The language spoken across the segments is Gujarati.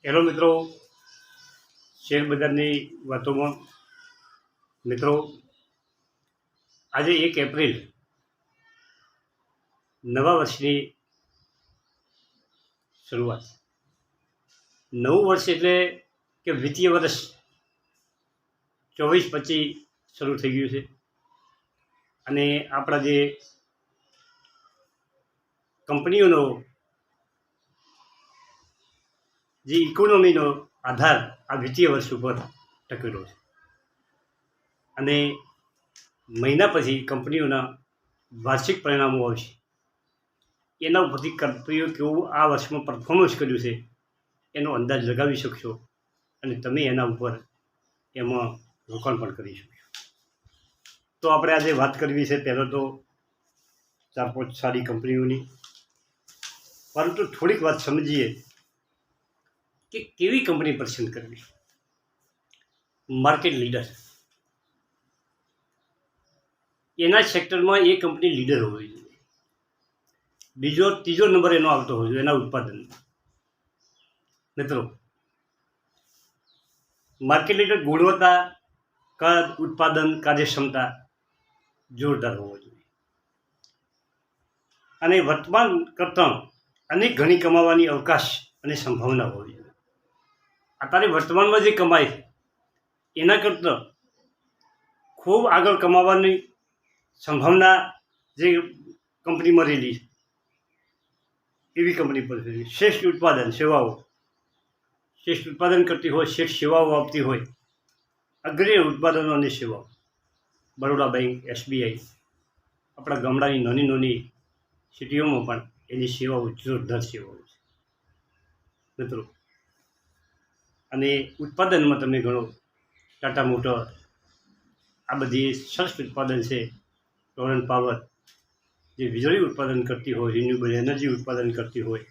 હેલો મિત્રો, શેર બજારની વાતોમાં મિત્રો, આજે 1 એપ્રિલ નવા વર્ષની શરૂઆત. નવું વર્ષ એટલે કે વિત્તીય વર્ષ 24-25 શરૂ થઈ ગયું છે અને આપણા જે કંપનીઓનો જે ઇકોનોમીનો આધાર આ વિત્તીય વર્ષ ઉપર ટકેલો છે અને મહિના પછી કંપનીઓના વાર્ષિક પરિણામો આવશે. એના ઉપરથી કંપનીઓ કેવું આ વર્ષમાં પરફોર્મન્સ કર્યું છે એનો અંદાજ લગાવી શકશો અને તમે એના ઉપર એમાં રોકાણ પણ કરી શકશો. તો આપણે આજે વાત કરવી છે પહેલાં તો 4-5 સારી કંપનીઓની, પરંતુ થોડીક વાત સમજીએ કે કેવી કંપની પસંદ કરવી. માર્કેટ લીડર, એના સેક્ટરમાં એ કંપની લીડર હોવી જોઈએ. ત્રીજો નંબર એનો આવતો હોવો જોઈએ એના ઉત્પાદન. મિત્રો, માર્કેટ લીડર ગુણવત્તા, કદ, ઉત્પાદન, કાર્યક્ષમતા જોરદાર હોવો જોઈએ અને વર્તમાન કરતાં અનેક ગણી કમાવાની અવકાશ અને સંભાવના હોવી જોઈએ. અત્યારે વર્તમાનમાં જે કમાય છે એના કરતાં ખૂબ આગળ કમાવાની સંભાવના જે કંપનીમાં રહેલી છે એવી કંપની પર શ્રેષ્ઠ ઉત્પાદન સેવાઓ, શ્રેષ્ઠ ઉત્પાદન કરતી હોય, શ્રેષ્ઠ સેવાઓ આપતી હોય, અગ્રણી ઉત્પાદનો અને સેવાઓ. બરોડા બેંક, SBI, આપણા ગામડાની નાની નાની સિટીઓમાં પણ એની સેવાઓ જોરદાર સેવાઓ છે મિત્રો. અને ઉત્પાદનમાં તમે ગણો ટાટા મોટર, આ બધી સરસ ઉત્પાદન છે. ટોરન્ટ પાવર જે વીજળી ઉત્પાદન કરતી હોય, રિન્યુએબલ એનર્જી ઉત્પાદન કરતી હોય,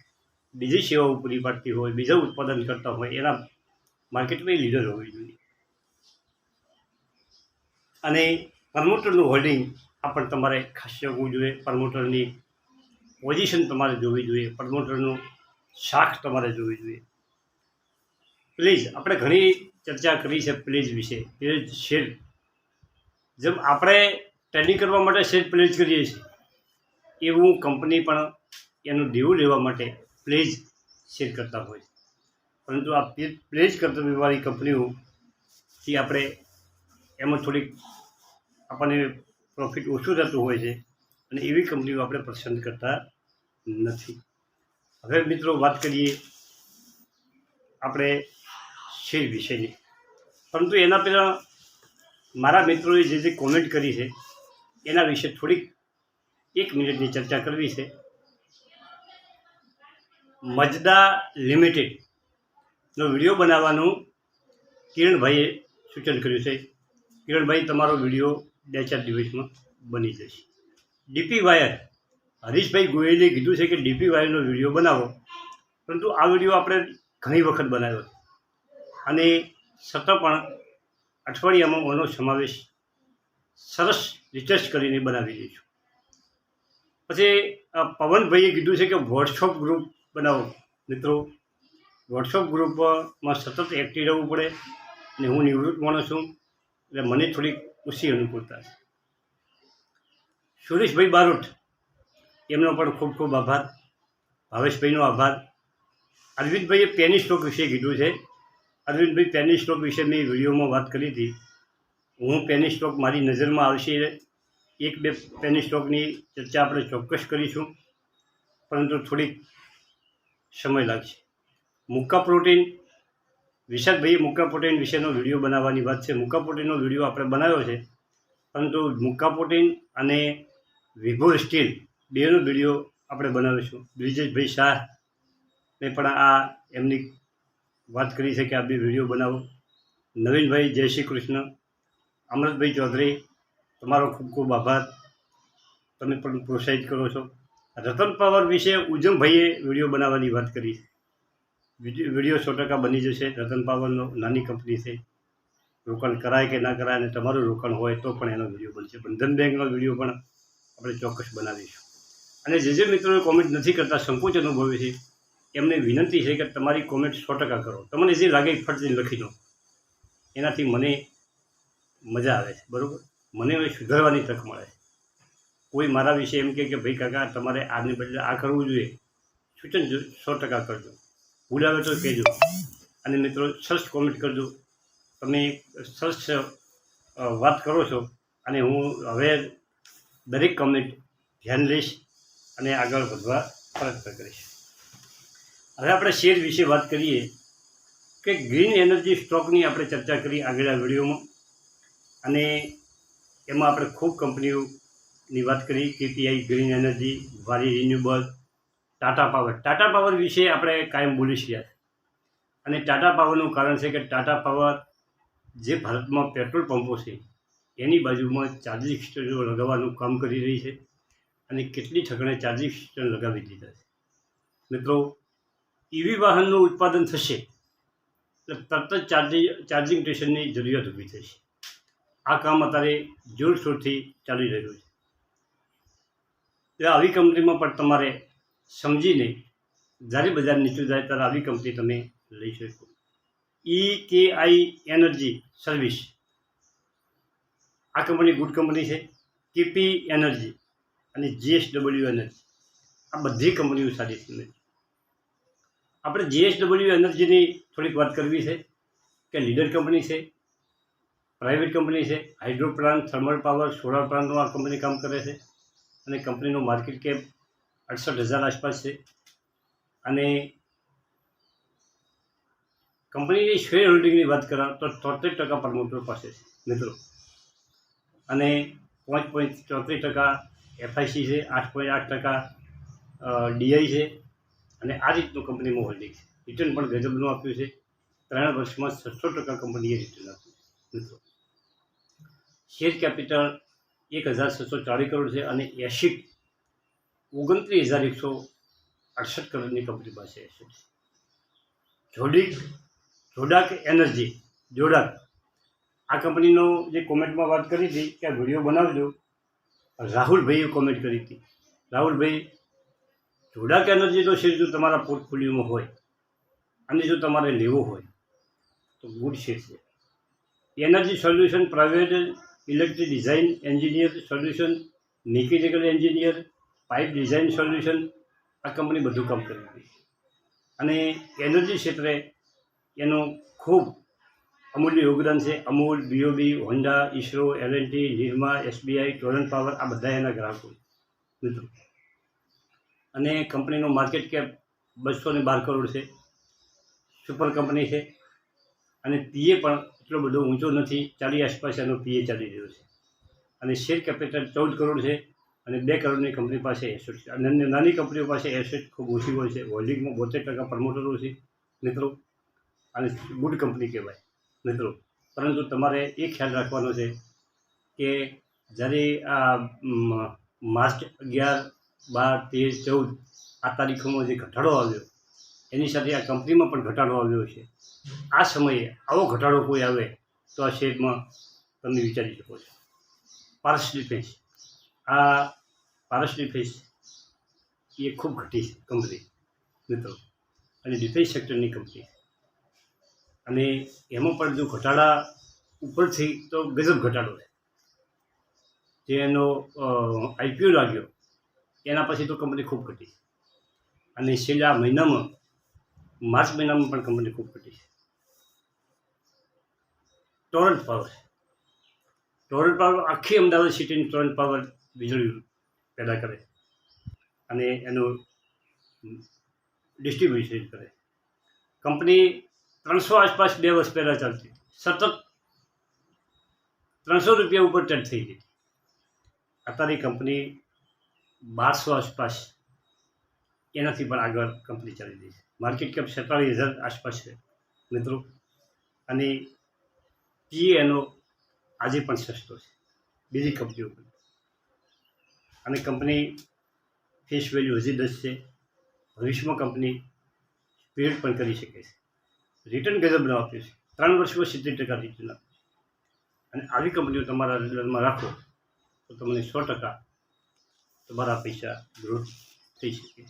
બીજી સેવાઓ પૂરી પાડતી હોય, બીજા ઉત્પાદન કરતા હોય, એના માર્કેટમાં લીડર હોવી જોઈએ. અને પ્રમોટરનું હોલ્ડિંગ આ પણ તમારે ખાસ હોવું જોઈએ. પ્રમોટરની પોઝિશન તમારે જોવી જોઈએ, પ્રમોટરનું શાખ તમારે જોવી જોઈએ. પ્લીઝ, આપણે ઘણી ચર્ચા કરી છે પ્લીઝ વિશે. પ્લીઝ શેર, જેમ આપણે ટ્રેડિંગ કરવા માટે શેર પ્લેજ કરીએ છીએ એવું કંપની પણ એનું દેવું લેવા માટે પ્લેજ શેર કરતા હોય. પરંતુ આ પ્લેજ કરતાવાળી કંપનીઓથી આપણે એમાં થોડીક આપણને પ્રોફિટ ઓછું થતું હોય છે અને એવી કંપનીઓ આપણે પસંદ કરતા નથી. હવે મિત્રો વાત કરીએ આપણે શેર વિશેની, પરંતુ એના પહેલાં મારા મિત્રોએ જે કોમેન્ટ કરી છે એના વિશે થોડીક 1 મિનિટની ચર્ચા કરવી છે. મજદા લિમિટેડનો વિડીયો બનાવવાનું કિરણભાઈએ સૂચન કર્યું છે. કિરણભાઈ, તમારો વિડીયો 2-4 દિવસમાં બની જશે. ડીપી વાયર, હરીશભાઈ ગોયલે કીધું છે કે ડીપી વાયરનો વિડીયો બનાવો, પરંતુ આ વિડીયો આપણે ઘણી વખત બનાવ્યો અને છતાં પણ અઠવાડિયામાં એનો સમાવેશ સરસ રિસર્ચ કરીને બનાવી દઈશું. પછી પવનભાઈએ કીધું છે કે વોટ્સઅપ ગ્રુપ બનાવો. મિત્રો, વોટ્સઅપ ગ્રુપમાં સતત એક્ટિવ રહેવું પડે અને હું નિવૃત્ત માણસ છું એટલે મને થોડીક ઓછી અનુકૂળતા છે. સુરેશભાઈ બારોટ, એમનો પણ ખૂબ ખૂબ આભાર. ભાવેશભાઈનો આભાર. અરવિંદભાઈએ પેની સ્ટોક વિશે કીધું છે. અરવિંદભાઈ, પેની સ્ટોક વિશે મેં વિડીયોમાં વાત કરી હતી. હું પેની સ્ટોક મારી નજરમાં આવશે 1-2 પેની સ્ટોકની ચર્ચા આપણે ચોક્કસ કરીશું, પરંતુ થોડીક સમય લાગશે. મુક્કા પ્રોટીન, વિશાખભાઈએ મુક્કા પ્રોટીન વિશેનો વિડીયો બનાવવાની વાત છે. મુક્કા પ્રોટીનનો વિડીયો આપણે બનાવ્યો છે, પરંતુ મુક્કા પ્રોટીન અને વિભોર સ્ટીલ બેનો વિડીયો આપણે બનાવીશું. બ્રિજેશભાઈ શાહને પણ આ એમની વાત કરી છે કે આ 2 વિડીયો બનાવો. નવીનભાઈ, જય શ્રી કૃષ્ણ. અમૃતભાઈ ચૌધરી, તમારો ખૂબ ખૂબ આભાર, તમે પણ પ્રોત્સાહિત કરો છો. રતન પાવર વિશે ઉજમભાઈએ વિડીયો બનાવવાની વાત કરી. વિડીયો 100% બની જશે. રતન પાવરનો નાની કંપની છે, રોકાણ કરાય કે ના કરાય, અને તમારું રોકાણ હોય તો પણ એનો વિડીયો બનશે. બંધન બેંકનો વિડીયો પણ આપણે ચોક્કસ બનાવીશું. અને જે મિત્રોએ કોમેન્ટ નથી કરતા, સંકોચ અનુભવે છે, એમને વિનંતી છે કે તમારી કોમેન્ટ 100% કરો. તમને જે લાગે એ ફટ લખી દો. એનાથી મને મજા આવે છે, બરાબર. મને હવે સુધારવાની તક મળે છે. કોઈ મારા વિશે એમ કે ભાઈ કાકા તમારે આને બદલે આ કરવું જોઈએ, સૂચન 100% કરજો. ભૂલ આવે તો કહેજો. અને મિત્રો સરસ કોમેન્ટ કરજો. તમે સરસ વાત કરો છો અને હું હવે દરેક કોમેન્ટ ધ્યાન લઈશ અને આગળ વધવા પ્રયત્ન કરીશ. હવે આપણે શેર વિશે વાત કરીએ કે ગ્રીન એનર્જી સ્ટોકની આપણે ચર્ચા કરી આગળના વિડીયોમાં, અને એમાં આપણે ખૂબ કંપનીઓની વાત કરી. કેપીઆઈ, ગ્રીન એનર્જી, વારી renewable, Tata power. Tata power વિશે આપણે કાયમ બોલી રહ્યા છે, અને ટાટા પાવરનું કારણ છે કે ટાટા પાવર જે ભારતમાં પેટ્રોલ પંપો છે એની બાજુમાં ચાર્જિંગ સ્ટેશનો લગાવવાનું કામ કરી રહી છે, અને કેટલી ઠેકાણે ચાર્જિંગ સ્ટેશન લગાવી દીધા છે. મિત્રો, ઈવી વાહનનું ઉત્પાદન થશે એટલે તરત જ ચાર્જિંગ સ્ટેશનની જરૂરિયાત ઊભી થશે. આ કામ અત્યારે જોરશોરથી ચાલી રહ્યું છે. એટલે આવી કંપનીમાં પણ તમારે સમજીને જ્યારે બજાર નીચું જાય ત્યારે આવી કંપની તમે લઈ શકો. EKI એનર્જી સર્વિસ, આ કંપની ગુડ કંપની છે. કેપી એનર્જી અને JSW એનર્જી, આ બધી કંપનીઓ સારી છે. આપણે JSW એનર્જીની થોડીક વાત કરવી છે કે લીડર કંપની છે, પ્રાઇવેટ કંપની છે. Hydro plant, thermal power, solar પ્લાન્ટનું આ કંપની કામ કરે છે, અને કંપનીનું માર્કેટ કેપ 68,000 આસપાસ છે. અને કંપનીની શેર હોલ્ડિંગની વાત કરા તો 73% પ્રમોટર પાસે છે મિત્રો, અને 5.34% FIC છે, 8.8% DI છે, અને આ રીતનું કંપનીમાં હોલ્ડિંગ છે. રિટર્ન પણ ગજબનું આપ્યું છે. 3 વર્ષમાં 600% કંપનીએ રિટર્ન આપ્યું છે મિત્રો. શેર કેપિટલ 1,640 કરોડ છે, અને એસિડ 29,168 કરોડની કંપની પાસે એસિડ છે. જોડાક એનર્જી, જોડાક, આ કંપનીનો જે કોમેન્ટમાં વાત કરી હતી કે આ વિડીયો બનાવજો, રાહુલભાઈએ કોમેન્ટ કરી હતી. રાહુલભાઈ, જોડાક એનર્જીનો શેર જો તમારા પોર્ટફોલિયોમાં હોય અને જો તમારે લેવો હોય તો ગુડ શેર છે. Energy solution private, electric design engineer solution, mechanical engineer, pipe design solution, આ કંપની બધું કામ કરી હતી. અને એનર્જી ક્ષેત્રે એનું ખૂબ અમૂલ્ય યોગદાન છે. Amul, BOB, Honda, ISRO, L&T, Nirma, SBI, Torrent power, આ બધા એના ગ્રાહકો મિત્રો. અને કંપનીનો માર્કેટ કેપ 212 કરોડ છે. સુપર કંપની છે, અને PE પણ એટલો બધો ઊંચો નથી. 40 આસપાસ એનો PE ચાલી રહ્યો છે. અને શેર કેપિટલ 14 કરોડ છે, અને 2 કરોડની કંપની પાસે એસેટ છે. અને નાની કંપનીઓ પાસે એસેટ ખૂબ ઓછી હોય છે. હોલ્ડિંગમાં 72% પ્રમોટરો છે મિત્રો, અને ગુડ કંપની કહેવાય મિત્રો. પરંતુ તમારે એ ખ્યાલ રાખવાનો છે કે જ્યારે આ માર્ચ 11, 12, 13, 14 આ તારીખોમાં જે ઘટાડો આવ્યો એની સાથે આ કંપનીમાં પણ ઘટાડો આવ્યો છે. આ સમયે આવો ઘટાડો કોઈ આવે તો આ શેરમાં તમે વિચારી શકો છો. પારસ ડિફેન્સ, આ પારસ ડિફેન્સ એ ખૂબ ઘટી છે કંપની મિત્રો, અને ડિફેન્સ સેક્ટરની કંપની, અને એમાં પણ જો ઘટાડા ઉપરથી તો ગજબ ઘટાડો છે. જે એનો IPO લાગ્યો એના પછી તો કંપની ખૂબ ઘટી છે, અને છેલ્લા મહિનામાં માર્ચ મહિનામાં પણ કંપની ખૂબ ઘટી છે. ટોરન્ટ પાવર, આખી અમદાવાદ સિટીની ટોરન્ટ પાવર વીજળી પેદા કરે અને એનું ડિસ્ટ્રીબ્યુશન કરે. કંપની 300 આસપાસ 2 વર્ષ પહેલાં ચાલતી, સતત 300 રૂપિયા ઉપર ટચ થઈ ગઈ. અત્યારે કંપની 1200 આસપાસ, એનાથી પણ આગળ કંપની ચાલી રહી છે. માર્કેટ કેપ 47,000 આસપાસ છે મિત્રો, અને PE એનો આજે પણ સસ્તો છે બીજી કંપનીઓ પર. અને કંપની ફેસ વેલ્યુ હજી 10 છે. ભવિષ્યમાં કંપની સ્પીડ પણ કરી શકે છે. રિટર્ન ગજબનું આપ્યું છે. 3 વર્ષમાં 70% રિટર્ન આપ્યું છે. અને આવી કંપનીઓ તમારા રીડરમાં રાખો તો તમને 100% તમારા પૈસા ગ્રોથ થઈ શકે.